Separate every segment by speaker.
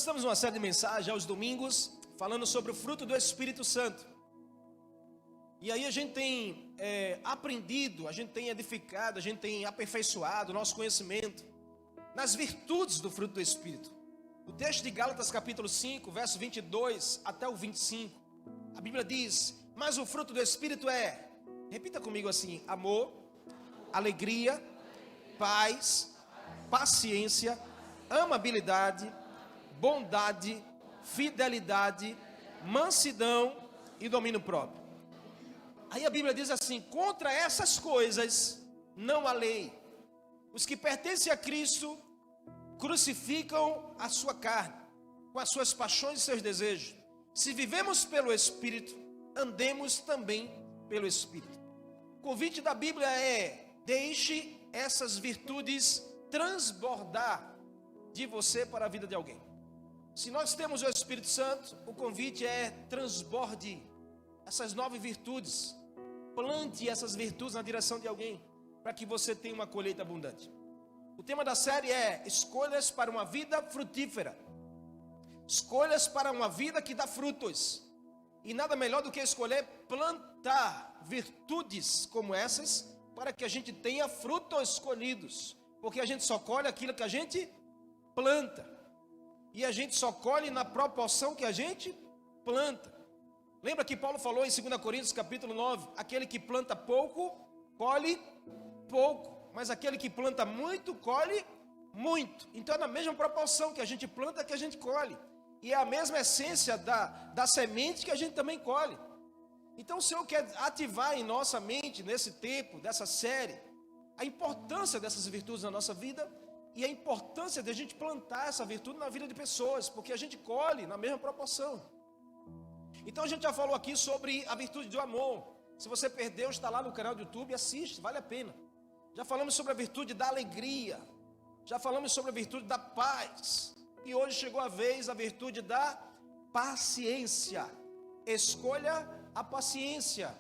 Speaker 1: Nós estamos numa série de mensagens aos domingos, falando sobre o fruto do Espírito Santo. E aí a gente tem aprendido, a gente tem edificado, a gente tem aperfeiçoado o nosso conhecimento nas virtudes do fruto do Espírito. O texto de Gálatas capítulo 5, verso 22 até o 25, a Bíblia diz: mas o fruto do Espírito é, repita comigo assim: amor, alegria, paz, paciência, amabilidade, bondade, fidelidade, mansidão e domínio próprio. Aí a Bíblia diz assim: contra essas coisas não há lei. Os que pertencem a Cristo crucificam a sua carne, com as suas paixões e seus desejos. Se vivemos pelo Espírito, andemos também pelo Espírito. O convite da Bíblia é: deixe essas virtudes transbordar de você para a vida de alguém. Se nós temos o Espírito Santo, o convite é: transborde essas 9 virtudes, plante essas virtudes na direção de alguém, para que você tenha uma colheita abundante. O tema da série é escolhas para uma vida frutífera. Escolhas para uma vida que dá frutos. E nada melhor do que escolher plantar virtudes como essas, para que a gente tenha frutos colhidos. Porque a gente só colhe aquilo que a gente planta. E a gente só colhe na proporção que a gente planta. Lembra que Paulo falou em 2 Coríntios capítulo 9, aquele que planta pouco, colhe pouco, mas aquele que planta muito, colhe muito. Então é na mesma proporção que a gente planta que a gente colhe. E é a mesma essência da semente que a gente também colhe. Então o Senhor quer ativar em nossa mente, nesse tempo, dessa série, a importância dessas virtudes na nossa vida e a importância de a gente plantar essa virtude na vida de pessoas, porque a gente colhe na mesma proporção. Então a gente já falou aqui sobre a virtude do amor. Se você perdeu, está lá no canal do YouTube, assiste, vale a pena. Já falamos sobre a virtude da alegria. Já falamos sobre a virtude da paz. E hoje chegou a vez a virtude da paciência. Escolha a paciência.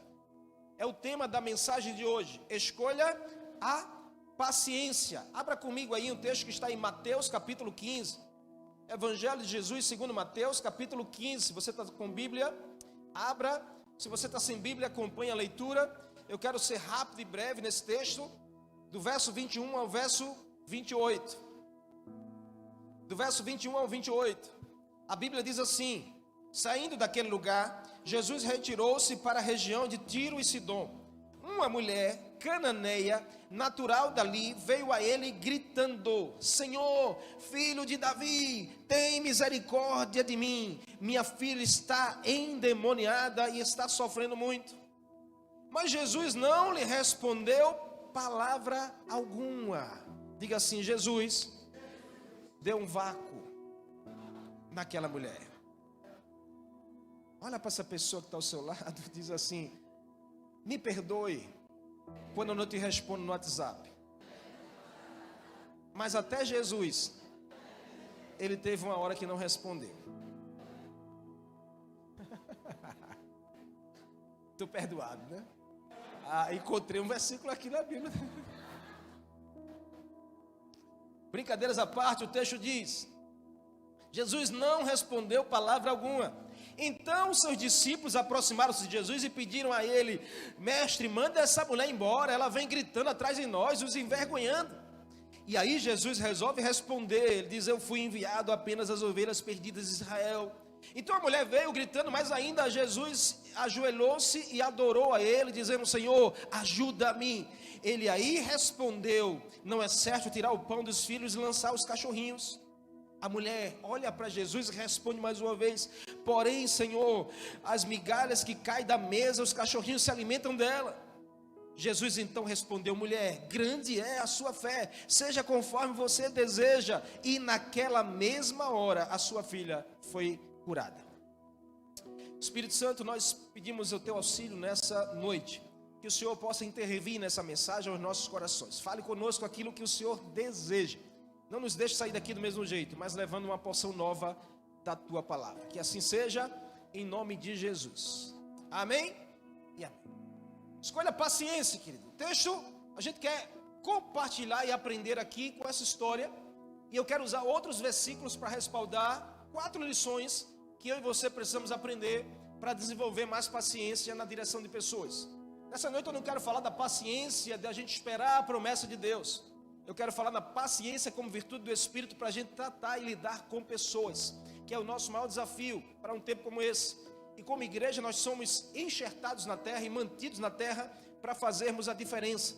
Speaker 1: É o tema da mensagem de hoje. Escolha a paciência. Abra comigo aí um texto que está em Mateus capítulo 15. Evangelho de Jesus segundo Mateus capítulo 15. Se você está com Bíblia, abra. Se você está sem Bíblia, acompanhe a leitura. Eu quero ser rápido e breve nesse texto, do verso 21 ao verso 28. Do verso 21 ao 28. A Bíblia diz assim: saindo daquele lugar, Jesus retirou-se para a região de Tiro e Sidom. Uma mulher cananeia, natural dali, veio a ele gritando: Senhor, filho de Davi, tem misericórdia de mim. Minha filha está endemoniada e está sofrendo muito. Mas Jesus não lhe respondeu palavra alguma. Diga assim: Jesus deu um vácuo naquela mulher. Olha para essa pessoa que está ao seu lado e diz assim: me perdoe quando eu não te respondo no WhatsApp. Mas até Jesus, ele teve uma hora que não respondeu. Estou perdoado, né? Encontrei um versículo aqui na Bíblia. Brincadeiras à parte, o texto diz: Jesus não respondeu palavra alguma. Então seus discípulos aproximaram-se de Jesus e pediram a ele: mestre, manda essa mulher embora, ela vem gritando atrás de nós, nos envergonhando. E aí Jesus resolve responder. Ele diz: eu fui enviado apenas às ovelhas perdidas de Israel. Então a mulher veio gritando mais ainda. Jesus ajoelhou-se e adorou a ele, dizendo: Senhor, ajuda-me. Ele aí respondeu: não é certo tirar o pão dos filhos e lançar os cachorrinhos. A mulher olha para Jesus e responde mais uma vez: porém, Senhor, as migalhas que caem da mesa, os cachorrinhos se alimentam dela. Jesus então respondeu: mulher, grande é a sua fé, seja conforme você deseja. E naquela mesma hora a sua filha foi curada. Espírito Santo, nós pedimos o teu auxílio nessa noite, que o Senhor possa intervir nessa mensagem aos nossos corações. Fale conosco aquilo que o Senhor deseja. Não nos deixe sair daqui do mesmo jeito, mas levando uma porção nova da tua palavra. Que assim seja, em nome de Jesus. Amém e amém. Escolha a paciência, querido. O texto, a gente quer compartilhar e aprender aqui com essa história. E eu quero usar outros versículos para respaldar 4 lições que eu e você precisamos aprender para desenvolver mais paciência na direção de pessoas. Nessa noite eu não quero falar da paciência de a gente esperar a promessa de Deus. Eu quero falar da paciência como virtude do Espírito para a gente tratar e lidar com pessoas, que é o nosso maior desafio para um tempo como esse. E como igreja nós somos enxertados na terra e mantidos na terra para fazermos a diferença.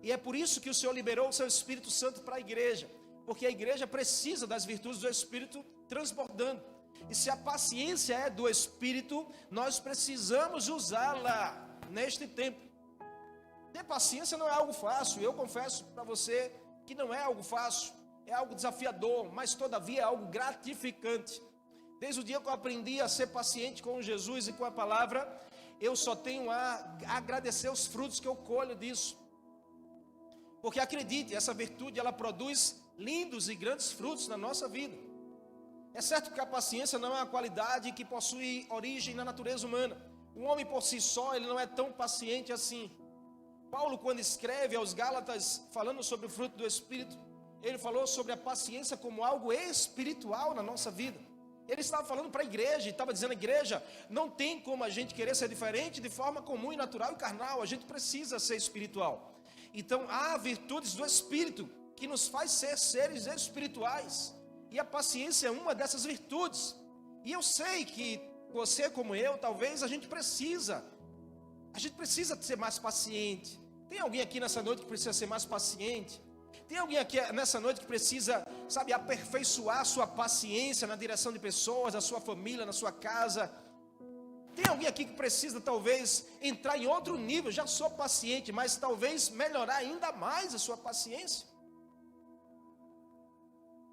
Speaker 1: E é por isso que o Senhor liberou o seu Espírito Santo para a igreja, porque a igreja precisa das virtudes do Espírito transbordando. E se a paciência é do Espírito, nós precisamos usá-la neste tempo. Ter paciência não é algo fácil. Eu confesso para você que não é algo fácil, é algo desafiador, mas todavia é algo gratificante. Desde o dia que eu aprendi a ser paciente com Jesus e com a palavra, eu só tenho a agradecer os frutos que eu colho disso. Porque acredite, essa virtude ela produz lindos e grandes frutos na nossa vida. É certo que a paciência não é uma qualidade que possui origem na natureza humana. O homem por si só, ele não é tão paciente assim. Paulo, quando escreve aos Gálatas, falando sobre o fruto do Espírito, ele falou sobre a paciência como algo espiritual na nossa vida. Ele estava falando para a igreja, e estava dizendo: igreja, não tem como a gente querer ser diferente de forma comum e natural e carnal, a gente precisa ser espiritual. Então há virtudes do Espírito que nos faz ser seres espirituais, e a paciência é uma dessas virtudes. E eu sei que você como eu, talvez a gente precisa ser mais paciente. Tem alguém aqui nessa noite que precisa ser mais paciente? Tem alguém aqui nessa noite que precisa, aperfeiçoar a sua paciência na direção de pessoas, na sua família, na sua casa? Tem alguém aqui que precisa talvez entrar em outro nível? Já sou paciente, mas talvez melhorar ainda mais a sua paciência?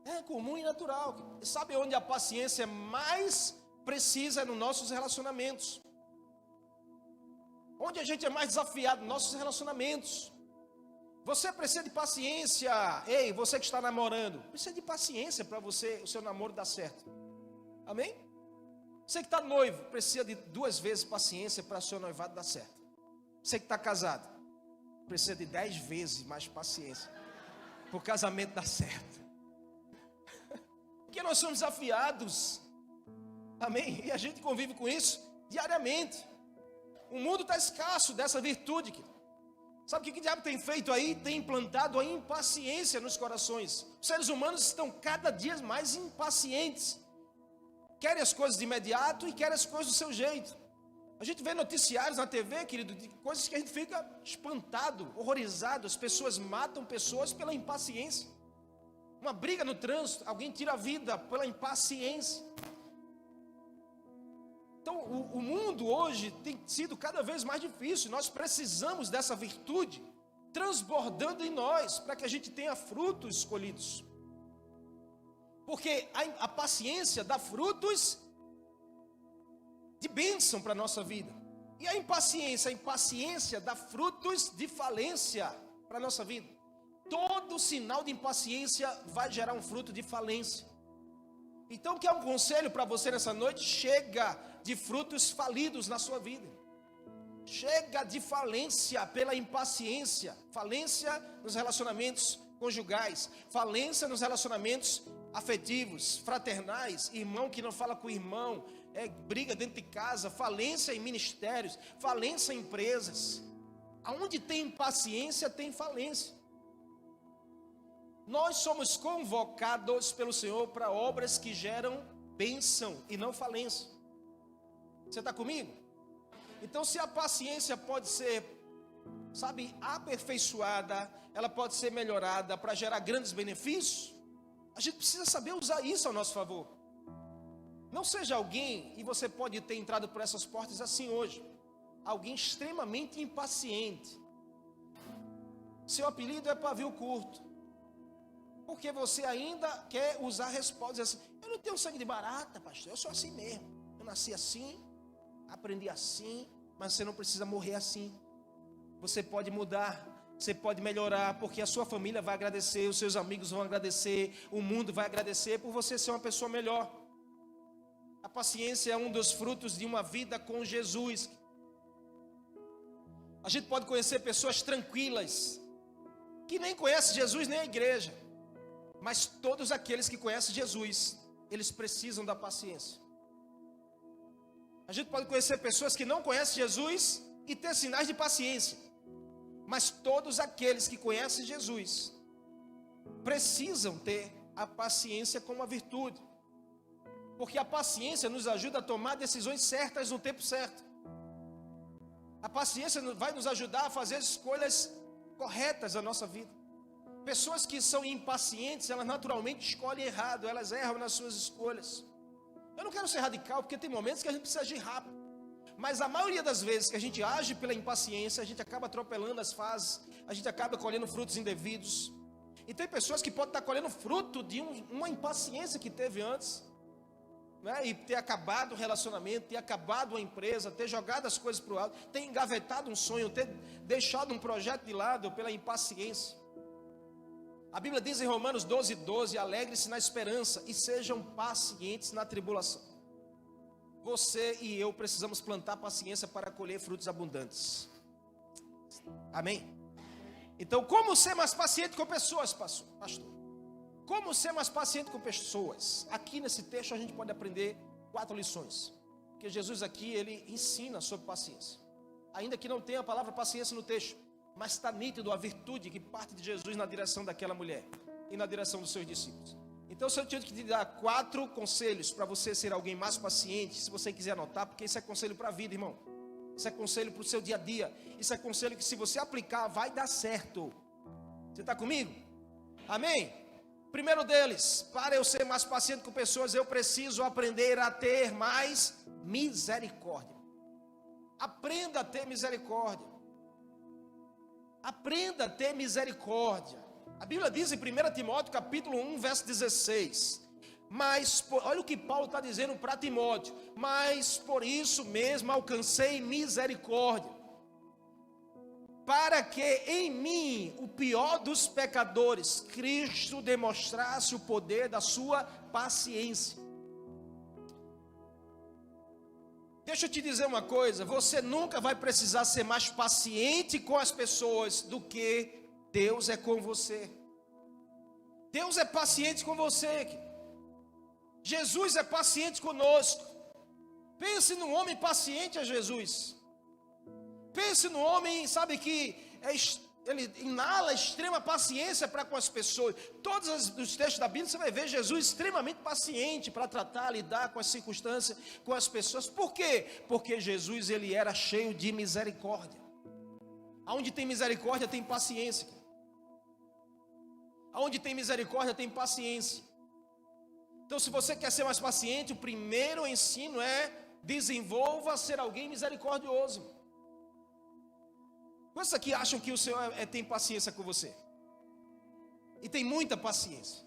Speaker 1: É comum e natural. Sabe onde a paciência mais precisa? É nos nossos relacionamentos. Onde a gente é mais desafiado? Nos nossos relacionamentos. Você precisa de paciência. Ei, você que está namorando, precisa de paciência para o seu namoro dar certo. Amém? Você que está noivo, precisa de 2 vezes paciência para o seu noivado dar certo. Você que está casado, precisa de 10 vezes mais paciência para o casamento dar certo. Porque nós somos desafiados. Amém? E a gente convive com isso diariamente. O mundo está escasso dessa virtude. Sabe o que o diabo tem feito aí? Tem implantado a impaciência nos corações. Os seres humanos estão cada dia mais impacientes. Querem as coisas de imediato e querem as coisas do seu jeito. A gente vê noticiários na TV, querido, de coisas que a gente fica espantado, horrorizado. As pessoas matam pessoas pela impaciência. Uma briga no trânsito, alguém tira a vida pela impaciência. Então, o mundo hoje tem sido cada vez mais difícil. Nós precisamos dessa virtude transbordando em nós, para que a gente tenha frutos escolhidos. Porque a paciência dá frutos de bênção para a nossa vida. E a impaciência dá frutos de falência para a nossa vida. Todo sinal de impaciência vai gerar um fruto de falência. Então, que é um conselho para você nessa noite? Chega de frutos falidos na sua vida. Chega de falência pela impaciência. Falência nos relacionamentos conjugais. Falência nos relacionamentos afetivos, fraternais. Irmão que não fala com o irmão. Briga dentro de casa. Falência em ministérios. Falência em empresas. Aonde tem impaciência, tem falência. Nós somos convocados pelo Senhor para obras que geram bênção e não falência. Você está comigo? Então, se a paciência pode ser, aperfeiçoada, ela pode ser melhorada para gerar grandes benefícios, a gente precisa saber usar isso ao nosso favor. Não seja alguém, e você pode ter entrado por essas portas assim hoje, alguém extremamente impaciente. Seu apelido é pavio curto. Porque você ainda quer usar respostas assim: eu não tenho sangue de barata, pastor, eu sou assim mesmo. Eu nasci assim, aprendi assim, mas você não precisa morrer assim. Você pode mudar, você pode melhorar, porque a sua família vai agradecer, os seus amigos vão agradecer, o mundo vai agradecer por você ser uma pessoa melhor. A paciência é um dos frutos de uma vida com Jesus. A gente pode conhecer pessoas tranquilas, que nem conhecem Jesus nem a igreja. Mas todos aqueles que conhecem Jesus eles precisam da paciência. A gente pode conhecer pessoas que não conhecem Jesus e ter sinais de paciência. Mas todos aqueles que conhecem Jesus precisam ter a paciência como uma virtude. Porque a paciência nos ajuda a tomar decisões certas no tempo certo. A paciência vai nos ajudar a fazer escolhas corretas na nossa vida. Pessoas que são impacientes, elas naturalmente escolhem errado, elas erram nas suas escolhas. Eu não quero ser radical, porque tem momentos que a gente precisa agir rápido. Mas a maioria das vezes que a gente age pela impaciência, a gente acaba atropelando as fases, a gente acaba colhendo frutos indevidos. E tem pessoas que podem estar colhendo fruto de uma impaciência que teve antes, né? E ter acabado o relacionamento, ter acabado a empresa, ter jogado as coisas para o alto, ter engavetado um sonho, ter deixado um projeto de lado pela impaciência. A Bíblia diz em Romanos 12:12, alegre-se na esperança e sejam pacientes na tribulação. Você e eu precisamos plantar paciência para colher frutos abundantes. Amém? Então, como ser mais paciente com pessoas, pastor? Como ser mais paciente com pessoas? Aqui nesse texto a gente pode aprender 4 lições. Porque Jesus aqui, ele ensina sobre paciência. Ainda que não tenha a palavra paciência no texto, mas está nítido a virtude que parte de Jesus na direção daquela mulher e na direção dos seus discípulos. Então, se eu tinha que te dar 4 conselhos para você ser alguém mais paciente, se você quiser anotar, porque isso é conselho para a vida, irmão. Isso é conselho para o seu dia a dia. Isso é conselho que, se você aplicar, vai dar certo. Você está comigo? Amém? Primeiro deles, para eu ser mais paciente com pessoas, eu preciso aprender a ter mais misericórdia. Aprenda a ter misericórdia. Aprenda a ter misericórdia. A Bíblia diz em 1 Timóteo capítulo 1, verso 16. Mas, olha o que Paulo está dizendo para Timóteo. Mas por isso mesmo alcancei misericórdia, para que em mim, o pior dos pecadores, Cristo demonstrasse o poder da sua paciência. Deixa eu te dizer uma coisa, você nunca vai precisar ser mais paciente com as pessoas do que Deus é com você. Deus é paciente com você. Jesus é paciente conosco. Pense num homem paciente a Jesus. Pense no homem, sabe, que ele inala extrema paciência para com as pessoas. Todos os textos da Bíblia você vai ver Jesus extremamente paciente para tratar, lidar com as circunstâncias, com as pessoas. Por quê? Porque Jesus, ele era cheio de misericórdia. Aonde tem misericórdia tem paciência. Aonde tem misericórdia tem paciência. Então, se você quer ser mais paciente, o primeiro ensino é: desenvolva ser alguém misericordioso. Quantos aqui acham que o Senhor tem paciência com você? E tem muita paciência.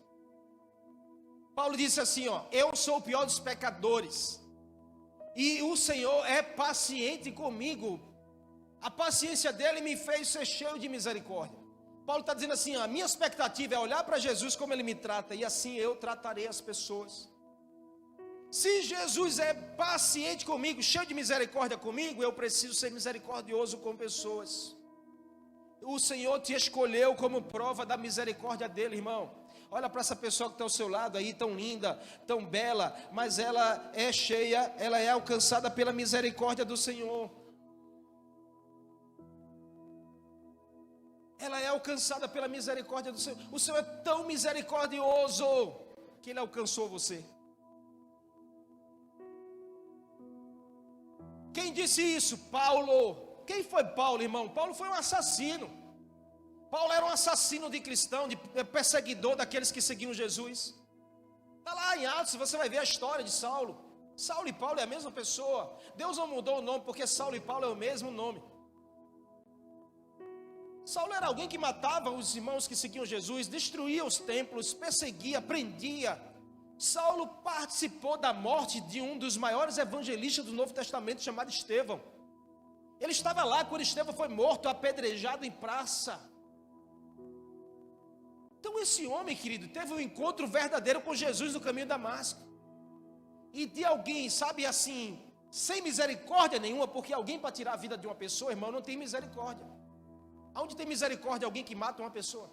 Speaker 1: Paulo disse assim, ó: eu sou o pior dos pecadores, e o Senhor é paciente comigo. A paciência dele me fez ser cheio de misericórdia. Paulo está dizendo assim, ó, a minha expectativa é olhar para Jesus como ele me trata, e assim eu tratarei as pessoas. Se Jesus é paciente comigo, cheio de misericórdia comigo, eu preciso ser misericordioso com pessoas. O Senhor te escolheu como prova da misericórdia dele, irmão. Olha para essa pessoa que está ao seu lado aí, tão linda, tão bela, mas ela é cheia, ela é alcançada pela misericórdia do Senhor. Ela é alcançada pela misericórdia do Senhor. O Senhor é tão misericordioso que Ele alcançou você. Quem disse isso? Paulo. Quem foi Paulo, irmão? Paulo foi um assassino. Paulo era um assassino de cristão, de perseguidor daqueles que seguiam Jesus. Está lá em Atos, você vai ver a história de Saulo. Saulo e Paulo é a mesma pessoa. Deus não mudou o nome, porque Saulo e Paulo é o mesmo nome. Saulo era alguém que matava os irmãos que seguiam Jesus, destruía os templos, perseguia, prendia. Saulo participou da morte de um dos maiores evangelistas do Novo Testamento, chamado Estevão. Ele estava lá quando Estevão foi morto, apedrejado em praça. Então esse homem, querido, teve um encontro verdadeiro com Jesus no caminho de Damasco. E de alguém, sabe, assim, sem misericórdia nenhuma, porque alguém para tirar a vida de uma pessoa, irmão, não tem misericórdia. Aonde tem misericórdia alguém que mata uma pessoa?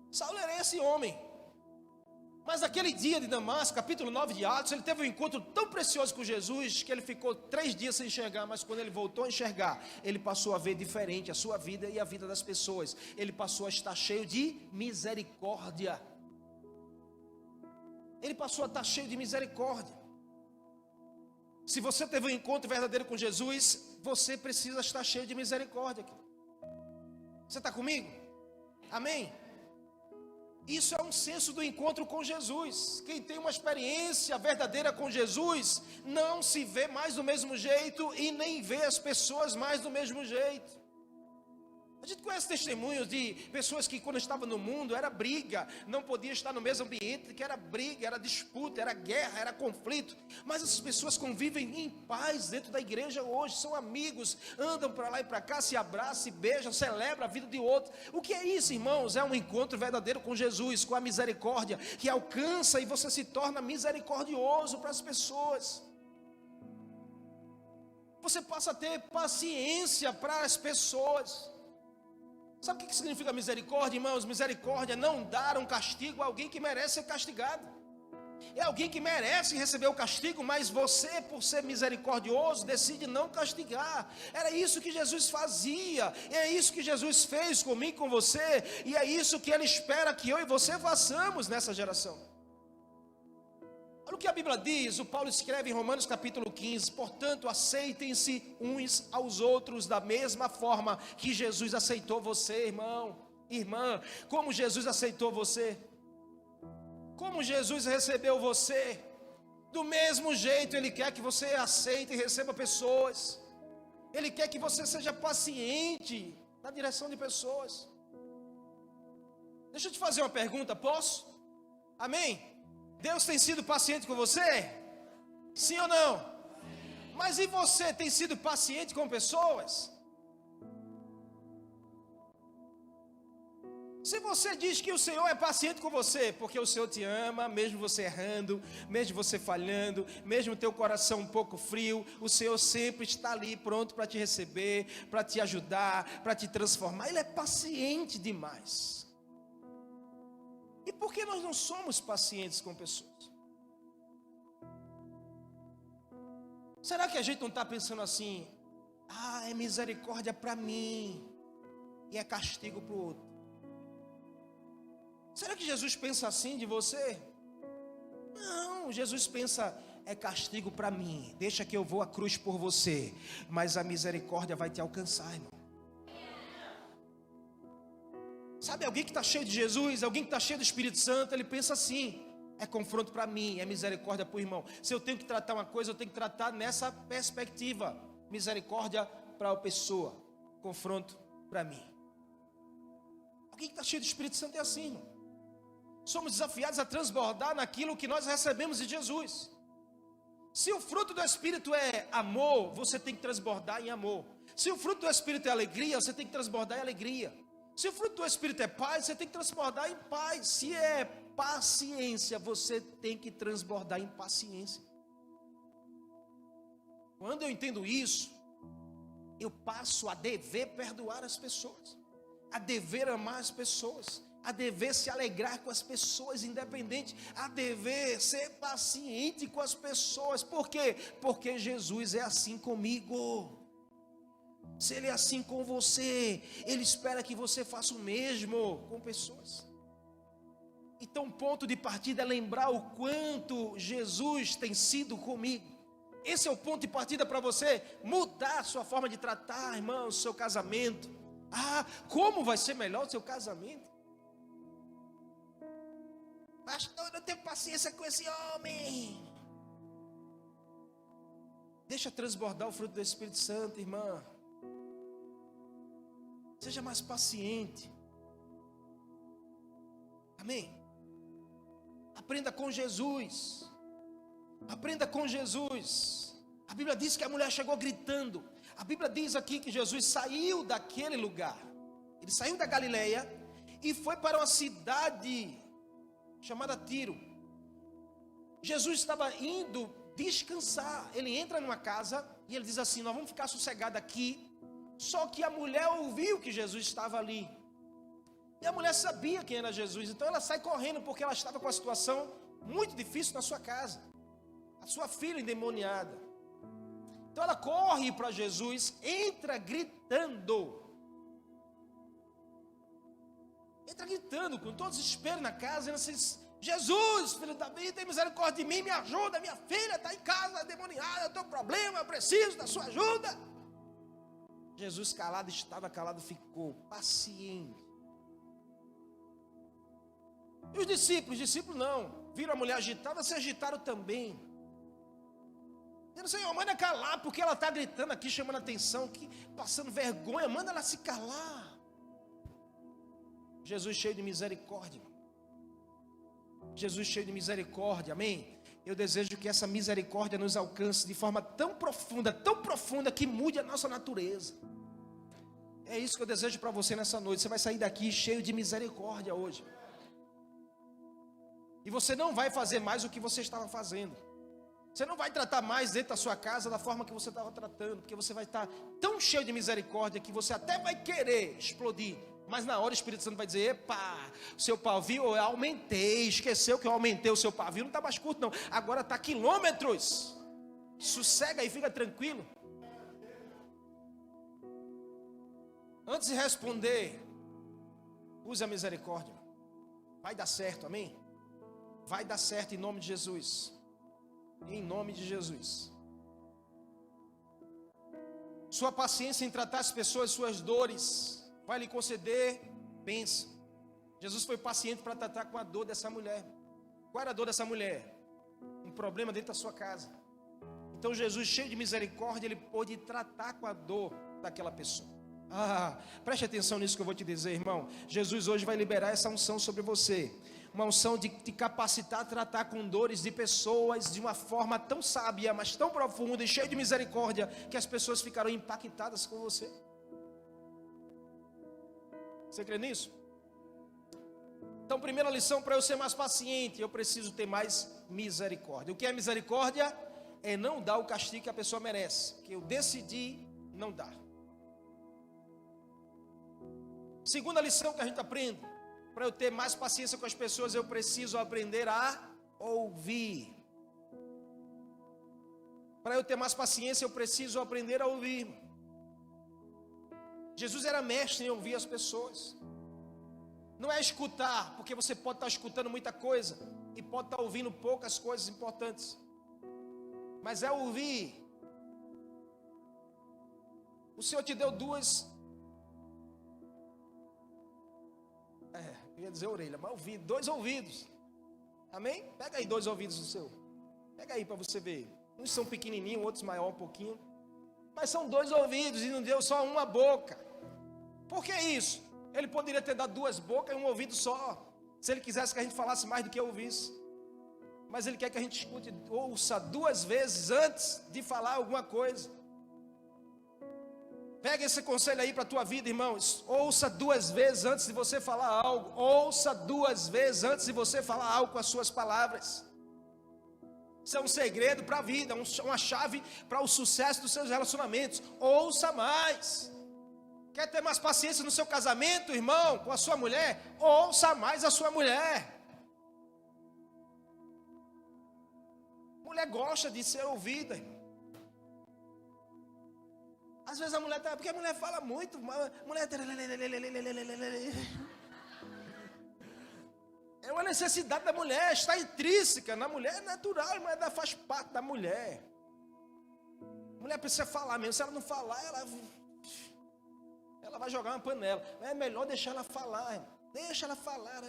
Speaker 1: Saulo era esse homem. Mas aquele dia de Damasco, capítulo 9 de Atos, ele teve um encontro tão precioso com Jesus, que ele ficou 3 dias sem enxergar, mas quando ele voltou a enxergar, ele passou a ver diferente a sua vida e a vida das pessoas. Ele passou a estar cheio de misericórdia. Ele passou a estar cheio de misericórdia. Se você teve um encontro verdadeiro com Jesus, você precisa estar cheio de misericórdia. Você está comigo? Amém? Isso é um senso do encontro com Jesus. Quem tem uma experiência verdadeira com Jesus, não se vê mais do mesmo jeito e nem vê as pessoas mais do mesmo jeito. A gente conhece testemunhos de pessoas que quando estavam no mundo era briga, não podia estar no mesmo ambiente, que era briga, era disputa, era guerra, era conflito. Mas essas pessoas convivem em paz dentro da igreja hoje, são amigos, andam para lá e para cá, se abraçam, se beijam, celebram a vida de outro. O que é isso, irmãos? É um encontro verdadeiro com Jesus, com a misericórdia, que alcança e você se torna misericordioso para as pessoas. Você passa a ter paciência para as pessoas. Sabe o que significa misericórdia, irmãos? Misericórdia é não dar um castigo a alguém que merece ser castigado. É alguém que merece receber o castigo, mas você, por ser misericordioso, decide não castigar. Era isso que Jesus fazia, e é isso que Jesus fez comigo e com você, e é isso que Ele espera que eu e você façamos nessa geração. Olha o que a Bíblia diz, o Paulo escreve em Romanos capítulo 15, portanto aceitem-se uns aos outros da mesma forma que Jesus aceitou você, irmão, irmã, como Jesus aceitou você, como Jesus recebeu você, do mesmo jeito Ele quer que você aceite e receba pessoas, Ele quer que você seja paciente na direção de pessoas. Deixa eu te fazer uma pergunta, posso? Amém? Deus tem sido paciente com você? Sim ou não? Mas e você tem sido paciente com pessoas? Se você diz que o Senhor é paciente com você, porque o Senhor te ama, mesmo você errando, mesmo você falhando, mesmo teu coração um pouco frio, o Senhor sempre está ali pronto para te receber, para te ajudar, para te transformar. Ele é paciente demais. E por que nós não somos pacientes com pessoas? Será que a gente não está pensando assim, é misericórdia para mim e é castigo para o outro? Será que Jesus pensa assim de você? Não, Jesus pensa, é castigo para mim, deixa que eu vou à cruz por você, mas a misericórdia vai te alcançar, irmão. Sabe, alguém que está cheio de Jesus, alguém que está cheio do Espírito Santo, ele pensa assim, é confronto para mim, é misericórdia para o irmão. Se eu tenho que tratar uma coisa, eu tenho que tratar nessa perspectiva, misericórdia para a pessoa, confronto para mim. Alguém que está cheio do Espírito Santo é assim, irmão. Somos desafiados a transbordar naquilo que nós recebemos de Jesus. Se o fruto do Espírito é amor, você tem que transbordar em amor. Se o fruto do Espírito é alegria, você tem que transbordar em alegria. Se o fruto do Espírito é paz, você tem que transbordar em paz. Se é paciência, você tem que transbordar em paciência. Quando eu entendo isso, eu passo a dever perdoar as pessoas, a dever amar as pessoas, a dever se alegrar com as pessoas, independente, a dever ser paciente com as pessoas. Por quê? Porque Jesus é assim comigo. Se Ele é assim com você, Ele espera que você faça o mesmo com pessoas. Então o ponto de partida é lembrar o quanto Jesus tem sido comigo. Esse é o ponto de partida para você mudar a sua forma de tratar, irmão, o seu casamento. Como vai ser melhor o seu casamento? Pastor, eu não tenho paciência com esse homem. Deixa transbordar o fruto do Espírito Santo, irmã. Seja mais paciente. Amém? Aprenda com Jesus. Aprenda com Jesus. A Bíblia diz que a mulher chegou gritando. A Bíblia diz aqui que Jesus saiu daquele lugar. Ele saiu da Galileia e foi para uma cidade chamada Tiro. Jesus estava indo descansar. Ele entra numa casa e ele diz assim: nós vamos ficar sossegados aqui. Só que a mulher ouviu que Jesus estava ali. E a mulher sabia quem era Jesus, então ela sai correndo porque ela estava com uma situação muito difícil na sua casa. A sua filha endemoniada. Então ela corre para Jesus, entra gritando. Entra gritando com todo desespero na casa, dizendo assim: Jesus, filho de Davi, tem misericórdia de mim, me ajuda, minha filha está em casa, endemoniada, eu tenho um problema, eu preciso da sua ajuda. Jesus calado, estava calado, ficou paciente. E os discípulos não, viram a mulher agitada, se agitaram também. Dizendo: Senhor, manda calar, porque ela está gritando aqui, chamando a atenção, aqui, passando vergonha, manda ela se calar. Jesus cheio de misericórdia. Jesus cheio de misericórdia, amém? Eu desejo que essa misericórdia nos alcance de forma tão profunda, que mude a nossa natureza. É isso que eu desejo para você nessa noite. Você vai sair daqui cheio de misericórdia hoje. E você não vai fazer mais o que você estava fazendo. Você não vai tratar mais dentro da sua casa da forma que você estava tratando, porque você vai estar tão cheio de misericórdia que você até vai querer explodir. Mas na hora o Espírito Santo vai dizer: epa, o seu pavio eu aumentei. Esqueceu que eu aumentei o seu pavio, não está mais curto não, agora está quilômetros. Sossega aí, fica tranquilo. Antes de responder, use a misericórdia. Vai dar certo, amém? Vai dar certo em nome de Jesus. Em nome de Jesus. Sua paciência em tratar as pessoas, suas dores, vai lhe conceder bênção. Jesus foi paciente para tratar com a dor dessa mulher. Qual era a dor dessa mulher? Um problema dentro da sua casa. Então Jesus, cheio de misericórdia, ele pôde tratar com a dor daquela pessoa. Preste atenção nisso que eu vou te dizer, irmão. Jesus hoje vai liberar essa unção sobre você. Uma unção de te capacitar a tratar com dores de pessoas de uma forma tão sábia, mas tão profunda e cheia de misericórdia, que as pessoas ficarão impactadas com você. Você crê nisso? Então, primeira lição: para eu ser mais paciente, eu preciso ter mais misericórdia. O que é misericórdia? É não dar o castigo que a pessoa merece, que eu decidi não dar. Segunda lição que a gente aprende: para eu ter mais paciência com as pessoas, eu preciso aprender a ouvir. Para eu ter mais paciência, eu preciso aprender a ouvir. Jesus era mestre em ouvir as pessoas. Não é escutar, porque você pode estar escutando muita coisa e pode estar ouvindo poucas coisas importantes. Mas é ouvir. O Senhor te deu eu ia dizer orelha, mas ouvi, 2 ouvidos. Amém? Pega aí 2 ouvidos do seu. Pega aí para você ver. Uns são pequenininhos, outros maior um pouquinho. Mas são 2 ouvidos e não deu só uma boca. Por que isso? Ele poderia ter dado 2 bocas e um ouvido só. Se ele quisesse que a gente falasse mais do que ouvisse. Mas ele quer que a gente escute, ouça 2 vezes antes de falar alguma coisa. Pega esse conselho aí para a tua vida, irmãos. Ouça 2 vezes antes de você falar algo. Ouça 2 vezes antes de você falar algo com as suas palavras. Isso é um segredo para a vida, uma chave para o sucesso dos seus relacionamentos. Ouça mais. Quer ter mais paciência no seu casamento, irmão, com a sua mulher? Ouça mais a sua mulher. Mulher gosta de ser ouvida, irmão. Às vezes a mulher porque a mulher fala muito, mulher é uma necessidade da mulher, está intrínseca na mulher, é natural, mas faz parte da mulher. A mulher precisa falar mesmo, se ela não falar, ela vai jogar uma panela. É melhor deixar ela falar, irmão. Deixa ela falar.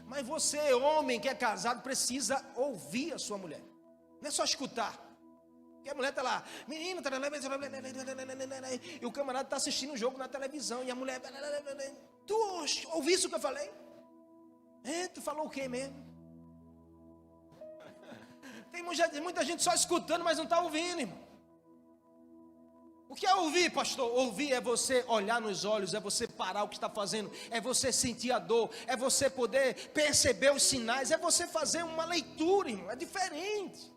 Speaker 1: Mas você, homem que é casado, precisa ouvir a sua mulher. Não é só escutar. Porque a mulher está lá, menino, e o camarada está assistindo um jogo na televisão, e a mulher, tu ouviste o que eu falei? Tu falou o que mesmo? Tem muita gente só escutando, mas não está ouvindo, irmão. O que é ouvir, pastor? Ouvir é você olhar nos olhos, é você parar o que está fazendo, é você sentir a dor, é você poder perceber os sinais, é você fazer uma leitura, irmão, é diferente.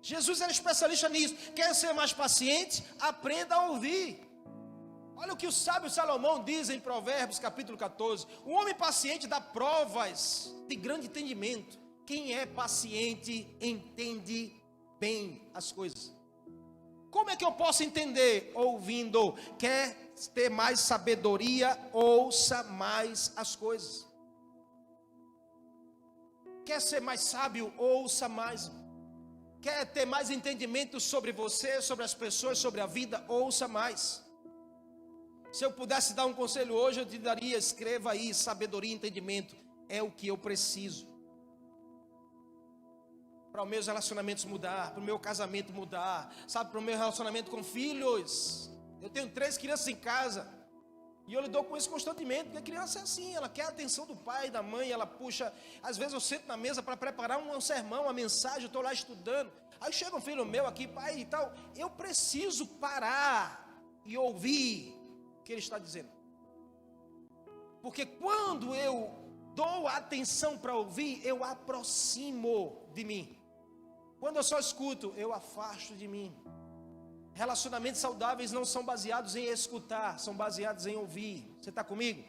Speaker 1: Jesus era especialista nisso. Quer ser mais paciente? Aprenda a ouvir. Olha o que o sábio Salomão diz em Provérbios capítulo 14. O homem paciente dá provas de grande entendimento. Quem é paciente entende bem as coisas. Como é que eu posso entender? Ouvindo. Quer ter mais sabedoria? Ouça mais as coisas. Quer ser mais sábio? Ouça mais. Quer ter mais entendimento sobre você, sobre as pessoas, sobre a vida? Ouça mais. Se eu pudesse dar um conselho hoje, eu te daria: escreva aí, sabedoria e entendimento. É o que eu preciso. Para os meus relacionamentos mudar, para o meu casamento mudar, sabe, para o meu relacionamento com filhos. Eu tenho 3 crianças em casa, e eu lido com isso constantemente, porque a criança é assim, ela quer a atenção do pai, da mãe, ela puxa. Às vezes eu sento na mesa para preparar um sermão, uma mensagem, eu estou lá estudando, aí chega um filho meu aqui, pai e tal, eu preciso parar e ouvir o que ele está dizendo, porque quando eu dou atenção para ouvir, eu aproximo de mim. Quando eu só escuto, eu afasto de mim. Relacionamentos saudáveis não são baseados em escutar, são baseados em ouvir. Você está comigo?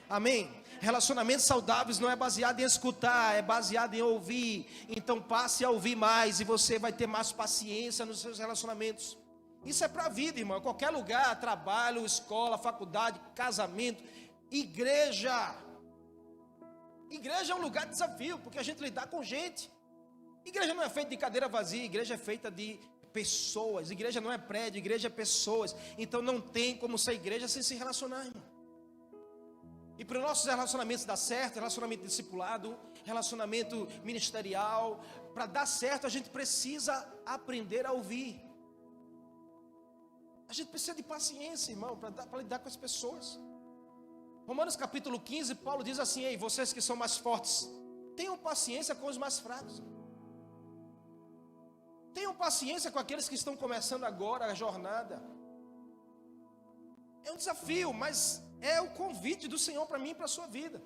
Speaker 1: Amém? Relacionamentos saudáveis não é baseado em escutar, é baseado em ouvir. Então passe a ouvir mais e você vai ter mais paciência nos seus relacionamentos. Isso é para a vida, irmão. Qualquer lugar, trabalho, escola, faculdade, casamento, igreja. Igreja é um lugar de desafio, porque a gente lidar com gente. Igreja não é feita de cadeira vazia, igreja é feita de pessoas. Igreja não é prédio, igreja é pessoas. Então não tem como ser igreja sem se relacionar, irmão. E para os nossos relacionamentos dar certo, relacionamento discipulado, relacionamento ministerial, para dar certo a gente precisa aprender a ouvir. A gente precisa de paciência, irmão, para lidar com as pessoas. Romanos capítulo 15, Paulo diz assim: ei, vocês que são mais fortes, tenham paciência com os mais fracos. Tenham paciência com aqueles que estão começando agora a jornada. É um desafio, mas é o convite do Senhor para mim e para a sua vida.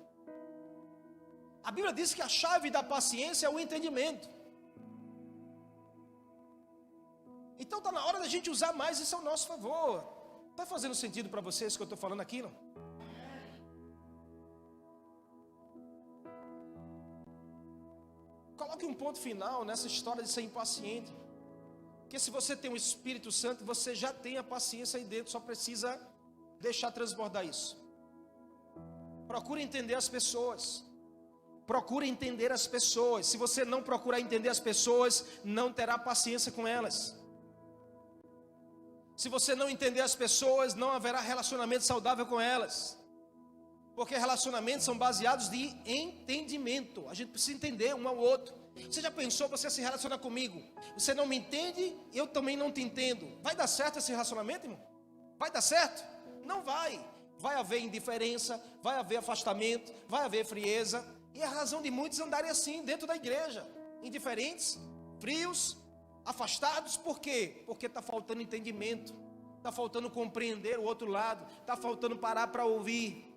Speaker 1: A Bíblia diz que a chave da paciência é o entendimento. Então está na hora da gente usar mais isso ao nosso favor. Está fazendo sentido para vocês que eu estou falando aqui, não? Coloque um ponto final nessa história de ser impaciente. Porque se você tem o Espírito Santo, você já tem a paciência aí dentro, só precisa deixar transbordar isso. Procure entender as pessoas. Procure entender as pessoas. Se você não procurar entender as pessoas, não terá paciência com elas. Se você não entender as pessoas, não haverá relacionamento saudável com elas. Porque relacionamentos são baseados de entendimento. A gente precisa entender um ao outro. Você já pensou, você se relaciona comigo, você não me entende, eu também não te entendo. Vai dar certo esse relacionamento, irmão? Vai dar certo? Não vai. Vai haver indiferença, vai haver afastamento, vai haver frieza. E a razão de muitos andarem assim dentro da igreja, indiferentes, frios, afastados. Por quê? Porque está faltando entendimento, está faltando compreender o outro lado, está faltando parar para ouvir.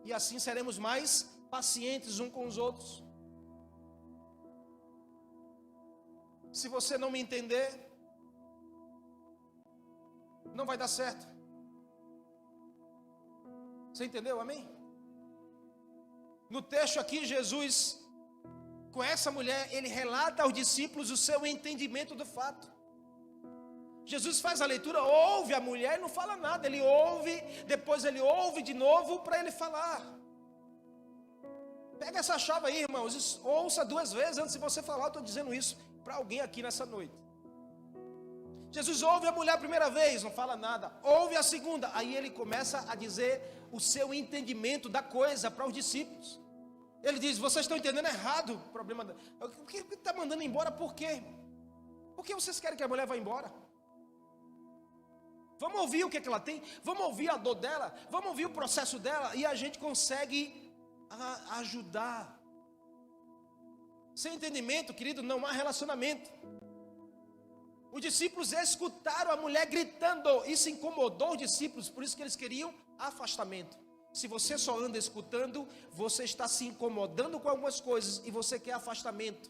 Speaker 1: E assim seremos mais pacientes uns com os outros. Se você não me entender, não vai dar certo. Você entendeu? Amém? No texto aqui, Jesus, com essa mulher, ele relata aos discípulos o seu entendimento do fato. Jesus faz a leitura, ouve a mulher e não fala nada. Ele ouve, depois ele ouve de novo para ele falar. Pega essa chave aí, irmãos, ouça 2 vezes antes de você falar. Eu estou dizendo isso para alguém aqui nessa noite. Jesus ouve a mulher a primeira vez, não fala nada. Ouve a segunda, aí ele começa a dizer o seu entendimento da coisa para os discípulos. Ele diz: vocês estão entendendo errado o problema. O que está mandando embora? Por quê? Por que vocês querem que a mulher vá embora? Vamos ouvir o que ela tem, vamos ouvir a dor dela, vamos ouvir o processo dela, e a gente consegue ajudar. Sem entendimento, querido, não há relacionamento. Os discípulos escutaram a mulher gritando, isso incomodou os discípulos, por isso que eles queriam afastamento. Se você só anda escutando, você está se incomodando com algumas coisas e você quer afastamento.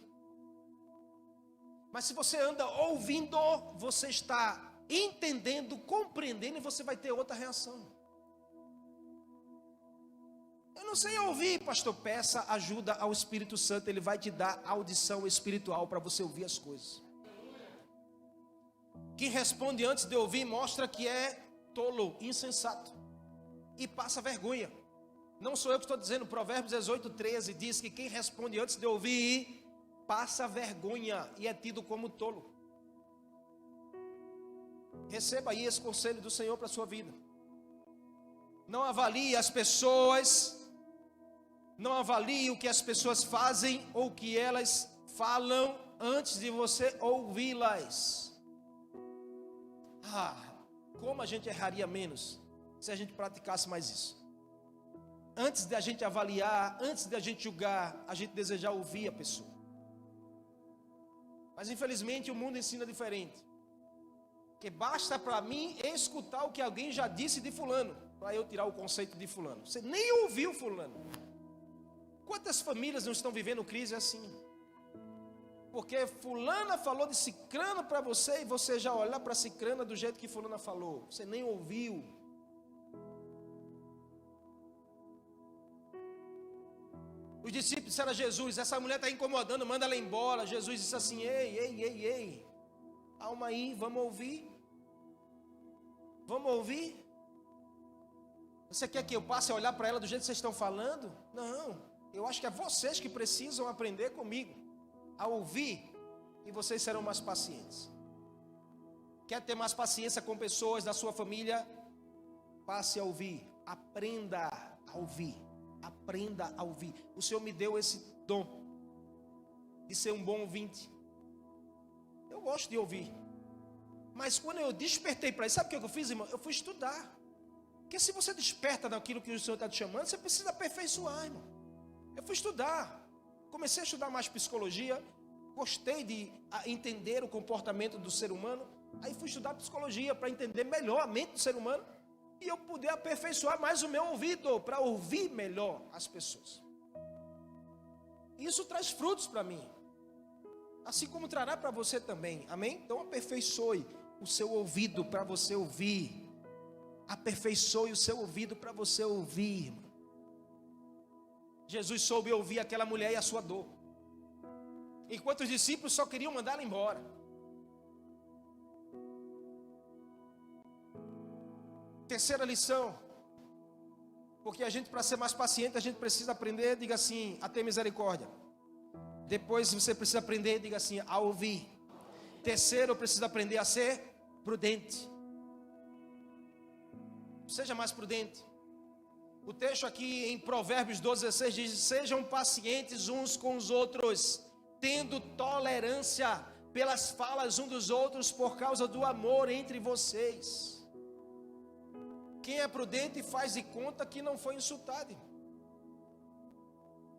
Speaker 1: Mas se você anda ouvindo, você está entendendo, compreendendo, e você vai ter outra reação. Eu não sei ouvir, pastor. Peça ajuda ao Espírito Santo, ele vai te dar audição espiritual para você ouvir as coisas. Quem responde antes de ouvir mostra que é tolo, insensato e passa vergonha. Não sou eu que estou dizendo, Provérbios 18:13 diz que quem responde antes de ouvir passa vergonha e é tido como tolo. Receba aí esse conselho do Senhor para a sua vida. Não avalie as pessoas, não avalie o que as pessoas fazem ou o que elas falam antes de você ouvi-las. Como a gente erraria menos se a gente praticasse mais isso. Antes de a gente avaliar, antes de a gente julgar, a gente desejar ouvir a pessoa. Mas infelizmente o mundo ensina diferente. Que basta para mim escutar o que alguém já disse de fulano, para eu tirar o conceito de fulano. Você nem ouviu fulano. Quantas famílias não estão vivendo crise assim? Porque fulana falou de cicrano para você e você já olhar para cicrana do jeito que fulana falou. Você nem ouviu. Os discípulos disseram a Jesus: essa mulher está incomodando, manda ela embora. Jesus disse assim: ei, calma aí, vamos ouvir. Vamos ouvir? Você quer que eu passe a olhar para ela do jeito que vocês estão falando? Não, eu acho que é vocês que precisam aprender comigo a ouvir, e vocês serão mais pacientes. Quer ter mais paciência com pessoas da sua família? Passe a ouvir, aprenda a ouvir. Aprenda a ouvir. O Senhor me deu esse dom de ser um bom ouvinte. Eu gosto de ouvir. Mas quando eu despertei para isso, sabe o que eu fiz, irmão? Eu fui estudar. Porque se você desperta daquilo que o Senhor está te chamando, você precisa aperfeiçoar, irmão. Eu fui estudar. Comecei a estudar mais psicologia. Gostei de entender o comportamento do ser humano. Aí fui estudar psicologia para entender melhor a mente do ser humano. E eu puder aperfeiçoar mais o meu ouvido para ouvir melhor as pessoas. Isso traz frutos para mim, assim como trará para você também, amém? Então aperfeiçoe o seu ouvido para você ouvir. Aperfeiçoe o seu ouvido para você ouvir, irmão. Jesus soube ouvir aquela mulher e a sua dor, enquanto os discípulos só queriam mandar ela embora. Terceira lição, porque a gente, para ser mais paciente, a gente precisa aprender, diga assim, a ter misericórdia. Depois você precisa aprender, diga assim, a ouvir. Terceiro, eu preciso aprender a ser prudente. Seja mais prudente. O texto aqui em Provérbios 12:16 diz: sejam pacientes uns com os outros, tendo tolerância pelas falas uns dos outros por causa do amor entre vocês. Quem é prudente faz de conta que não foi insultado.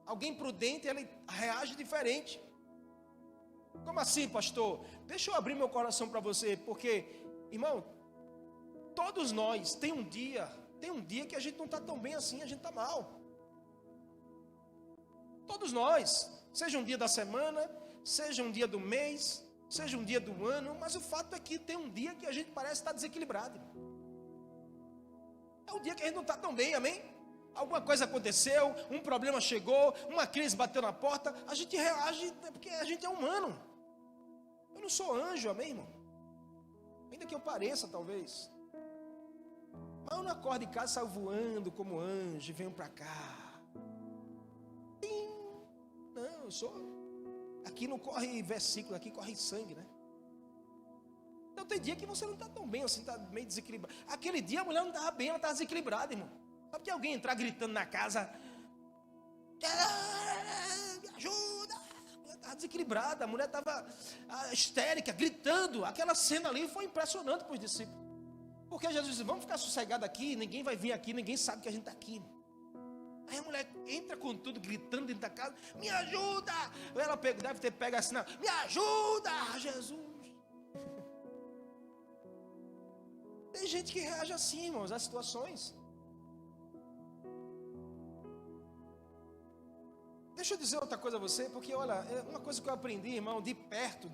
Speaker 1: Alguém prudente, ele reage diferente. Como assim, pastor? Deixa eu abrir meu coração para você, porque, irmão, todos nós tem um dia que a gente não está tão bem assim, a gente está mal. Todos nós, seja um dia da semana, seja um dia do mês, seja um dia do ano, mas o fato é que tem um dia que a gente parece estar desequilibrado. É um dia que a gente não está tão bem, amém? Alguma coisa aconteceu, um problema chegou, uma crise bateu na porta, a gente reage porque a gente é humano. Eu não sou anjo, amém, irmão? Ainda que eu pareça, talvez. Mas eu não acordo em casa e saio voando como anjo e venho para cá. Não, eu sou... Aqui não corre versículo, aqui corre sangue, né? Então tem dia que você não está tão bem, assim, está meio desequilibrado. Aquele dia a mulher não estava bem, ela estava desequilibrada, irmão. Sabe que alguém entrar gritando na casa, me ajuda, a mulher estava desequilibrada, a mulher estava histérica, gritando. Aquela cena ali foi impressionante para os discípulos. Porque Jesus disse, vamos ficar sossegados aqui, ninguém vai vir aqui, ninguém sabe que a gente está aqui. Aí a mulher entra com tudo, gritando dentro da casa, me ajuda. Ela deve ter pego assim, me ajuda, Jesus. Tem gente que reage assim, irmãos, às situações. Deixa eu dizer outra coisa a você, porque olha, é uma coisa que eu aprendi, irmão, de perto,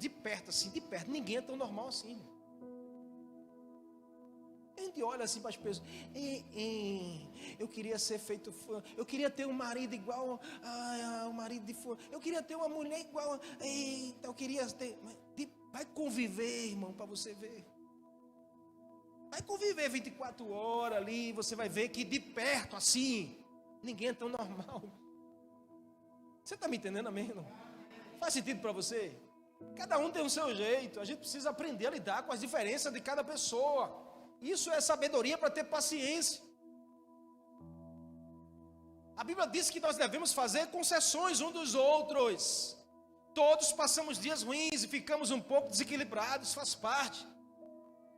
Speaker 1: assim, de perto. Ninguém é tão normal assim, irmão. gente olha assim para as pessoas, eu queria ser feito, eu queria ter um marido igual ao marido de fulano, eu queria ter uma mulher igual, eita, eu queria ter, vai conviver, irmão, para você ver. Vai conviver 24 horas ali, você vai ver que de perto assim, ninguém é tão normal. Você está me entendendo, amém? Não? Faz sentido para você? Cada um tem o seu jeito, a gente precisa aprender a lidar com as diferenças de cada pessoa. Isso é sabedoria para ter paciência. A Bíblia diz que nós devemos fazer concessões uns dos outros. Todos passamos dias ruins e ficamos um pouco desequilibrados, faz parte.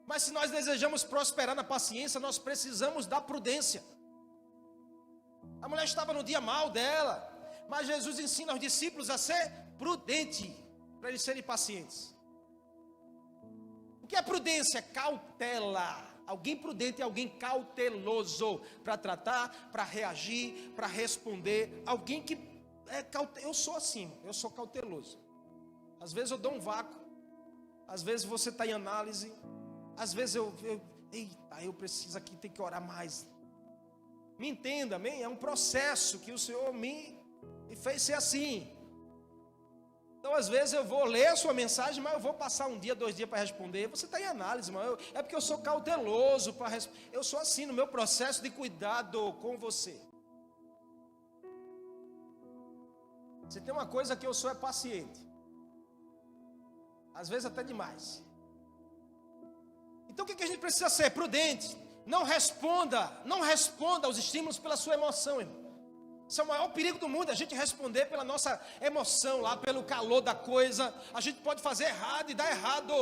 Speaker 1: Mas se nós desejamos prosperar na paciência, nós precisamos da prudência. A mulher estava no dia mau dela, mas Jesus ensina aos discípulos a ser prudente, para eles serem pacientes. O que é prudência? Cautela. Alguém prudente é alguém cauteloso para tratar, para reagir, para responder. Alguém que é cauteloso. Eu sou assim, eu sou cauteloso. Às vezes eu dou um vácuo, às vezes você está em análise, às vezes eu preciso aqui, tem que orar mais. Me entenda, amém? É um processo que o Senhor me fez ser assim. Então, às vezes eu vou ler a sua mensagem, mas eu vou passar um dia, 2 dias para responder. Você está em análise, mas é porque eu sou cauteloso para responder. Eu sou assim no meu processo de cuidado com você. Se tem uma coisa que eu sou é paciente. Às vezes até demais. Então o que a gente precisa ser? Prudente. Não responda aos estímulos pela sua emoção, irmão. Esse é o maior perigo do mundo, a gente responder pela nossa emoção lá, pelo calor da coisa. A gente pode fazer errado e dar errado.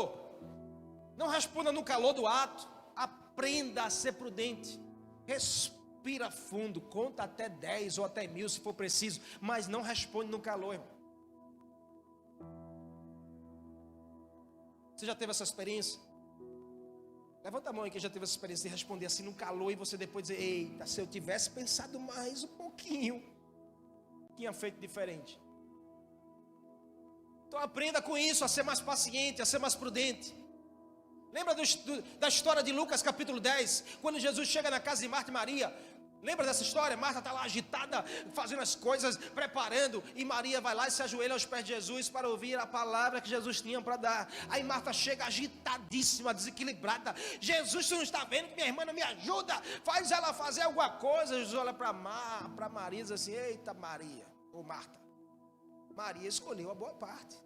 Speaker 1: Não responda no calor do ato. Aprenda a ser prudente. Respira fundo, conta até 10 ou até 1000 se for preciso, mas não responde no calor, irmão. Você já teve essa experiência? Levanta a mão aí que já teve essa experiência de responder assim no calor e você depois dizer, eita, se eu tivesse pensado mais um pouquinho, tinha feito diferente. Então aprenda com isso, a ser mais paciente, a ser mais prudente. Lembra da história de Lucas capítulo 10, quando Jesus chega na casa de Marta e Maria? Lembra dessa história? Marta está lá agitada, fazendo as coisas, preparando, e Maria vai lá e se ajoelha aos pés de Jesus para ouvir a palavra que Jesus tinha para dar. Aí Marta chega agitadíssima, desequilibrada. Jesus, você não está vendo que minha irmã não me ajuda? Faz ela fazer alguma coisa. Jesus olha para Maria e diz assim, eita Maria, ou Marta, Maria escolheu a boa parte.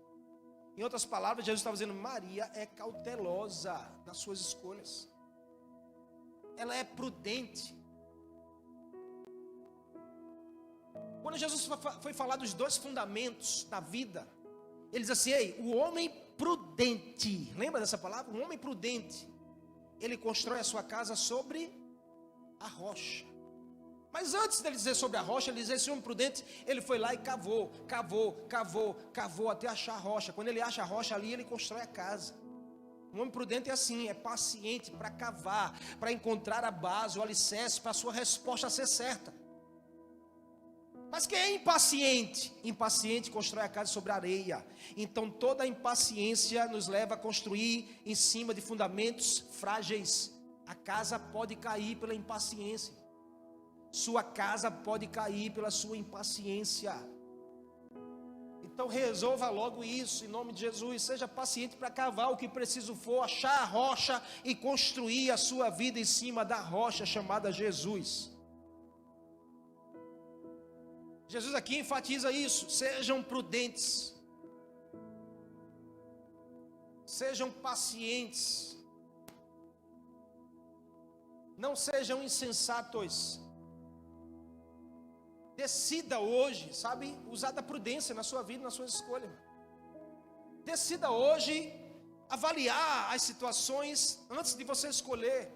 Speaker 1: Em outras palavras, Jesus estava dizendo, Maria é cautelosa nas suas escolhas. Ela é prudente. Quando Jesus foi falar dos 2 fundamentos da vida, ele diz assim, o homem prudente, lembra dessa palavra? Um homem prudente, ele constrói a sua casa sobre a rocha. Mas antes dele dizer sobre a rocha, ele dizia, esse homem prudente, ele foi lá e cavou até achar a rocha. Quando ele acha a rocha ali, ele constrói a casa. Um homem prudente é assim, é paciente para cavar, para encontrar a base, o alicerce, para a sua resposta ser certa. Mas quem é impaciente? Impaciente constrói a casa sobre areia. Então toda a impaciência nos leva a construir em cima de fundamentos frágeis. A casa pode cair pela impaciência. Sua casa pode cair pela sua impaciência. Então resolva logo isso em nome de Jesus. Seja paciente para cavar o que preciso for, achar a rocha e construir a sua vida em cima da rocha chamada Jesus. Jesus aqui enfatiza isso, sejam prudentes, sejam pacientes, não sejam insensatos. Decida hoje, sabe, usar da prudência na sua vida, nas suas escolhas. Decida hoje avaliar as situações antes de você escolher.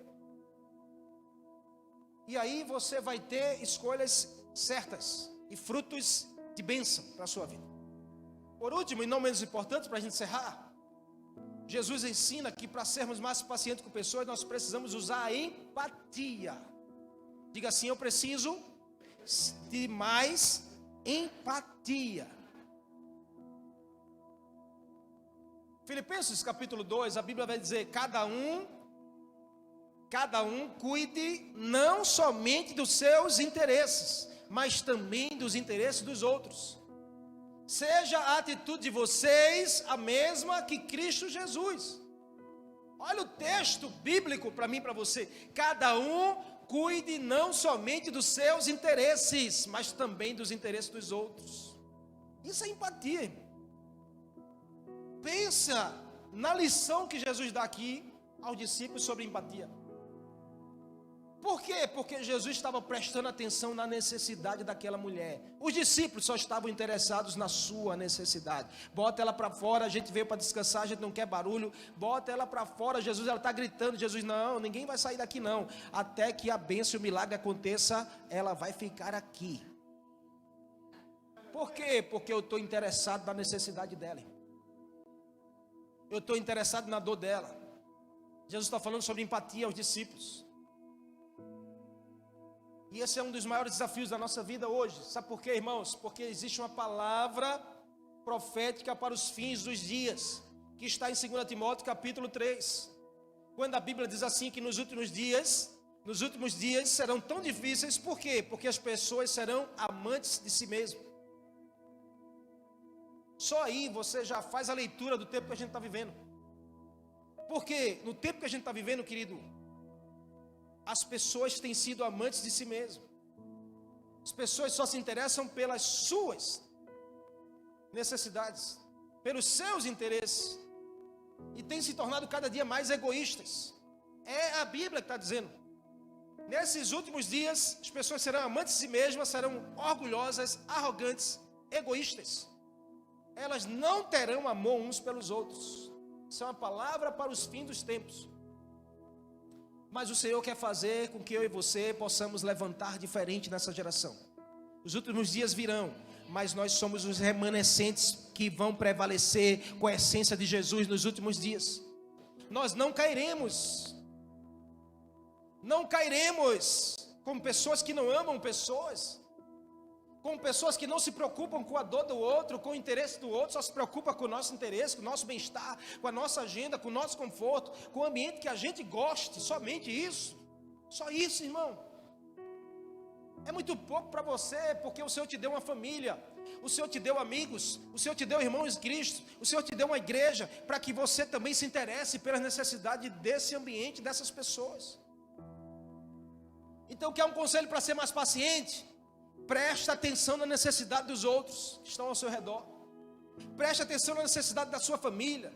Speaker 1: E aí você vai ter escolhas certas e frutos de bênção para a sua vida. Por último, e não menos importante, para a gente encerrar, Jesus ensina que para sermos mais pacientes com pessoas, nós precisamos usar a empatia. Diga assim, eu preciso de mais empatia. Filipenses capítulo 2, a Bíblia vai dizer, cada um cada um cuide não somente dos seus interesses, mas também dos interesses dos outros. Seja a atitude de vocês a mesma que Cristo Jesus. Olha o texto bíblico para mim e para você. Cada um cuide não somente dos seus interesses, mas também dos interesses dos outros. Isso é empatia, irmão. Pensa na lição que Jesus dá aqui aos discípulos sobre empatia. Por quê? Porque Jesus estava prestando atenção na necessidade daquela mulher. Os discípulos só estavam interessados na sua necessidade. Bota ela para fora, a gente veio para descansar, a gente não quer barulho. Bota ela para fora, Jesus, ela está gritando. Jesus, não, ninguém vai sair daqui não. Até que a bênção e o milagre aconteça, ela vai ficar aqui. Por quê? Porque eu estou interessado na necessidade dela. Eu estou interessado na dor dela. Jesus está falando sobre empatia aos discípulos. E esse é um dos maiores desafios da nossa vida hoje. Sabe por quê, irmãos? Porque existe uma palavra profética para os fins dos dias, que está em 2 Timóteo capítulo 3. Quando a Bíblia diz assim que nos últimos dias serão tão difíceis. Por quê? Porque as pessoas serão amantes de si mesmo. Só aí você já faz a leitura do tempo que a gente está vivendo. Porque no tempo que a gente está vivendo, querido, as pessoas têm sido amantes de si mesmo. As pessoas só se interessam pelas suas necessidades, pelos seus interesses, e têm se tornado cada dia mais egoístas. É a Bíblia que está dizendo. Nesses últimos dias, as pessoas serão amantes de si mesmas, serão orgulhosas, arrogantes, egoístas. Elas não terão amor uns pelos outros. Isso é uma palavra para os fins dos tempos. Mas o Senhor quer fazer com que eu e você possamos levantar diferente nessa geração. Os últimos dias virão, mas nós somos os remanescentes que vão prevalecer com a essência de Jesus nos últimos dias. Nós não cairemos. Não cairemos como pessoas que não amam pessoas, como pessoas que não se preocupam com a dor do outro, com o interesse do outro, só se preocupa com o nosso interesse, com o nosso bem-estar, com a nossa agenda, com o nosso conforto, com o ambiente que a gente goste, somente isso. Só isso, irmão. É muito pouco para você, porque o Senhor te deu uma família, o Senhor te deu amigos, o Senhor te deu irmãos em Cristo, o Senhor te deu uma igreja, para que você também se interesse pelas necessidades desse ambiente, dessas pessoas. Então, quer um conselho para ser mais paciente? Preste atenção na necessidade dos outros que estão ao seu redor. Preste atenção na necessidade da sua família.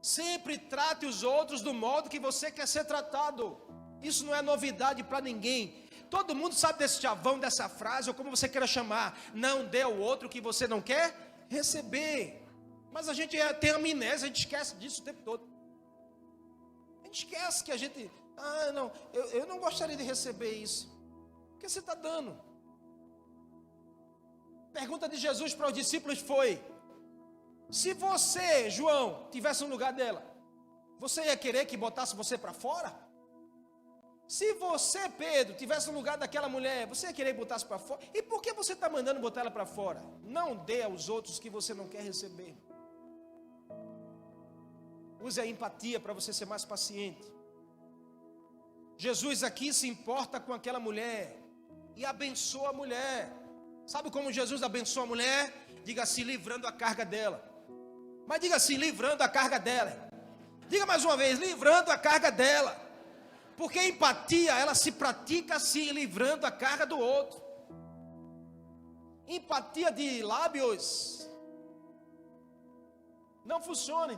Speaker 1: Sempre trate os outros do modo que você quer ser tratado. Isso não é novidade para ninguém. Todo mundo sabe desse chavão, dessa frase, ou como você queira chamar. Não dê ao outro o que você não quer receber. Mas a gente tem amnésia, a gente esquece disso o tempo todo. A gente esquece que a gente... não, eu não gostaria de receber isso. O que você está dando? Pergunta de Jesus para os discípulos foi: se você, João, tivesse no lugar dela, você ia querer que botasse você para fora? Se você, Pedro, tivesse no lugar daquela mulher, você ia querer que botasse para fora? E por que você está mandando botar ela para fora? Não dê aos outros que você não quer receber. Use a empatia para você ser mais paciente. Jesus aqui se importa com aquela mulher e abençoa a mulher. Sabe como Jesus abençoa a mulher? Diga assim: livrando a carga dela. Mas diga assim: livrando a carga dela. Diga mais uma vez: livrando a carga dela. Porque a empatia, ela se pratica assim, livrando a carga do outro. Empatia de lábios não funciona.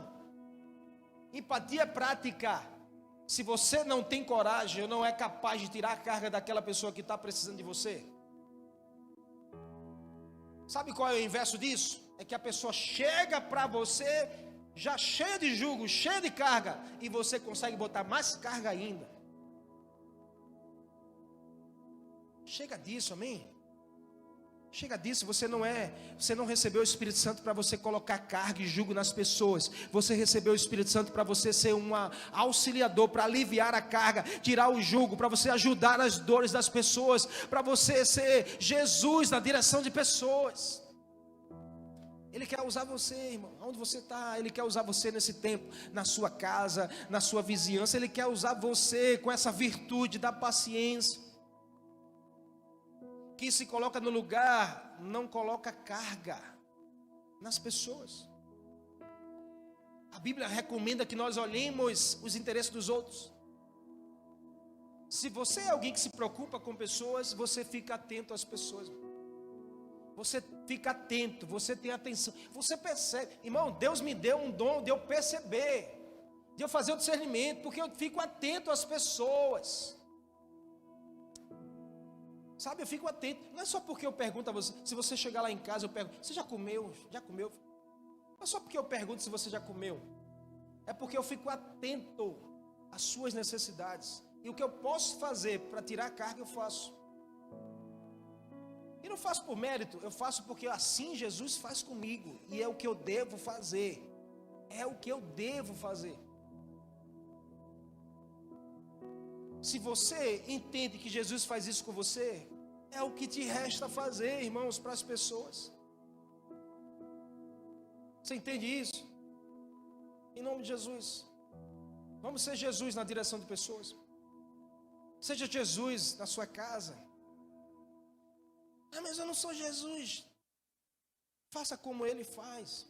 Speaker 1: Empatia é prática. Se você não tem coragem ou não é capaz de tirar a carga daquela pessoa que está precisando de você, sabe qual é o inverso disso? É que a pessoa chega para você já cheia de jugo, cheia de carga, e você consegue botar mais carga ainda. Chega disso, amém? Chega disso. Você não recebeu o Espírito Santo para você colocar carga e jugo nas pessoas. Você recebeu o Espírito Santo para você ser um auxiliador, para aliviar a carga, tirar o jugo, para você ajudar nas dores das pessoas, para você ser Jesus na direção de pessoas. Ele quer usar você, irmão, onde você está. Ele quer usar você nesse tempo, na sua casa, na sua vizinhança. Ele quer usar você com essa virtude da paciência, que se coloca no lugar, não coloca carga nas pessoas. A Bíblia recomenda que nós olhemos os interesses dos outros. Se você é alguém que se preocupa com pessoas, você fica atento às pessoas. Você fica atento, você tem atenção, você percebe. Irmão, Deus me deu um dom de eu perceber, de eu fazer o discernimento, porque eu fico atento às pessoas. Sabe, eu fico atento. Não é só porque eu pergunto a você. Se você chegar lá em casa, eu pergunto: você já comeu? Já comeu? Não é só porque eu pergunto se você já comeu. É porque eu fico atento às suas necessidades. E o que eu posso fazer para tirar a carga, eu faço. E não faço por mérito, eu faço porque assim Jesus faz comigo. E é o que eu devo fazer. É o que eu devo fazer. Se você entende que Jesus faz isso com você, é o que te resta fazer, irmãos, para as pessoas. Você entende isso? Em nome de Jesus. Vamos ser Jesus na direção de pessoas. Seja Jesus na sua casa. Mas eu não sou Jesus. Faça como Ele faz.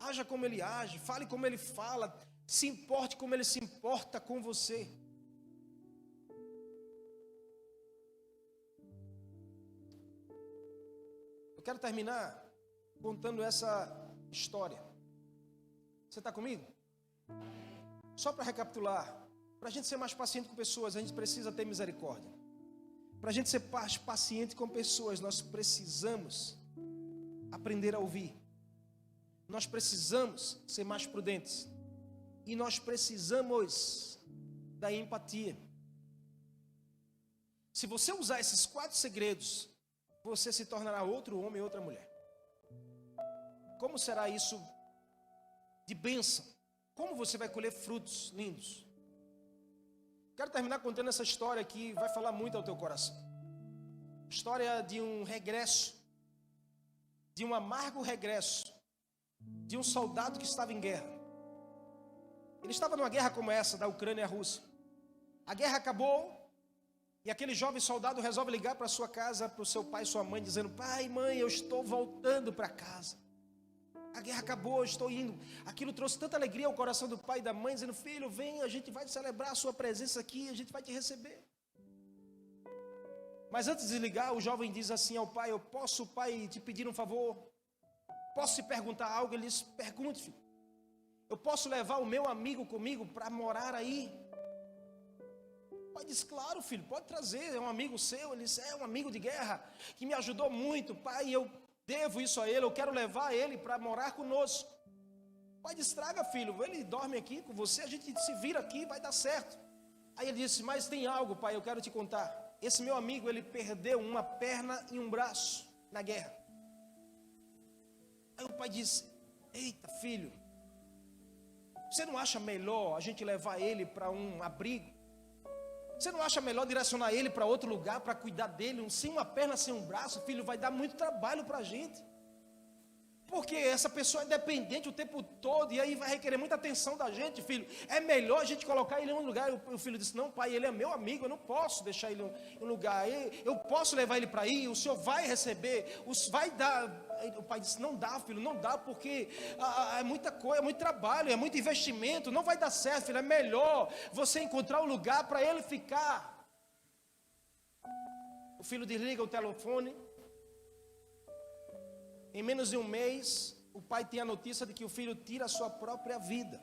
Speaker 1: Haja como Ele age. Fale como Ele fala. Se importe como Ele se importa com você. Eu quero terminar contando essa história. Você está comigo? Só para recapitular. Para a gente ser mais paciente com pessoas, a gente precisa ter misericórdia. Para a gente ser mais paciente com pessoas, nós precisamos aprender a ouvir. Nós precisamos ser mais prudentes. E nós precisamos da empatia. Se você usar esses 4 segredos, você se tornará outro homem e outra mulher. Como será isso de bênção? Como você vai colher frutos lindos? Quero terminar contando essa história que vai falar muito ao teu coração. História de um regresso, de um amargo regresso, de um soldado que estava em guerra. Ele estava numa guerra como essa, da Ucrânia e a Rússia. A guerra acabou e aquele jovem soldado resolve ligar para sua casa, para o seu pai e sua mãe, dizendo: pai, mãe, eu estou voltando para casa. A guerra acabou, eu estou indo. Aquilo trouxe tanta alegria ao coração do pai e da mãe, dizendo: filho, vem, a gente vai celebrar a sua presença aqui, a gente vai te receber. Mas antes de ligar, o jovem diz assim ao pai: eu posso, pai, te pedir um favor? Posso te perguntar algo? Ele diz: pergunte, filho. Eu posso levar o meu amigo comigo para morar aí? O pai diz: claro, filho, pode trazer, é um amigo seu. Ele diz: é um amigo de guerra, que me ajudou muito, pai, eu devo isso a ele, eu quero levar ele para morar conosco. O pai diz: traga, filho, ele dorme aqui com você, a gente se vira aqui, vai dar certo. Aí ele disse: mas tem algo, pai, eu quero te contar. Esse meu amigo, ele perdeu uma perna e um braço na guerra. Aí o pai disse: eita, filho, você não acha melhor a gente levar ele para um abrigo? Você não acha melhor direcionar ele para outro lugar para cuidar dele? Sem uma perna, sem um braço, filho, vai dar muito trabalho para a gente. Porque essa pessoa é dependente o tempo todo e aí vai requerer muita atenção da gente, filho. É melhor a gente colocar ele em um lugar. O filho disse: não, pai, ele é meu amigo, eu não posso deixar ele em um lugar. Eu posso levar ele para aí, o senhor vai receber, vai dar. O pai disse: não dá, filho, não dá, porque é muita coisa, é muito trabalho, é muito investimento, não vai dar certo, filho. É melhor você encontrar um lugar para ele ficar. O filho desliga o telefone. Em menos de um mês, o pai tem a notícia de que o filho tira a sua própria vida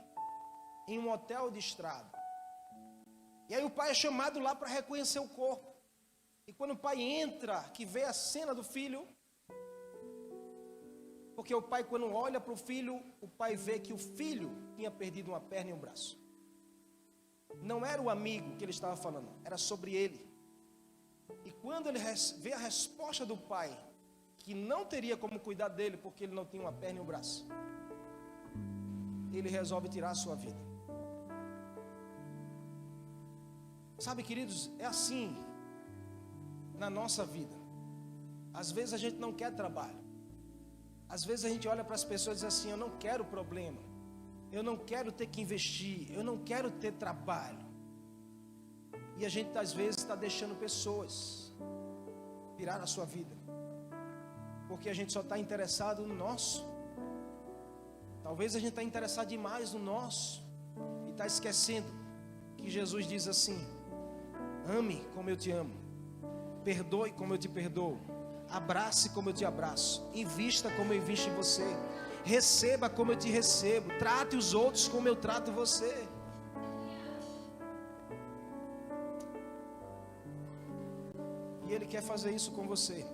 Speaker 1: em um hotel de estrada. E aí o pai é chamado lá para reconhecer o corpo. E quando o pai entra, que vê a cena do filho, porque o pai, quando olha para o filho, o pai vê que o filho tinha perdido uma perna e um braço. Não era o amigo que ele estava falando, era sobre ele. E quando ele vê a resposta do pai, que não teria como cuidar dele porque ele não tinha uma perna e um braço, ele resolve tirar a sua vida. Sabe, queridos, é assim na nossa vida. Às vezes a gente não quer trabalho, Às vezes a gente olha para as pessoas e diz assim: eu não quero problema, eu não quero ter que investir, eu não quero ter trabalho. E a gente às vezes está deixando pessoas tirar a sua vida, porque a gente só está interessado no nosso. Talvez a gente está interessado demais no nosso e está esquecendo que Jesus diz assim: ame como eu te amo, perdoe como eu te perdoo, abrace como eu te abraço, invista como eu invisto em você, receba como eu te recebo, trate os outros como eu trato você. E Ele quer fazer isso com você.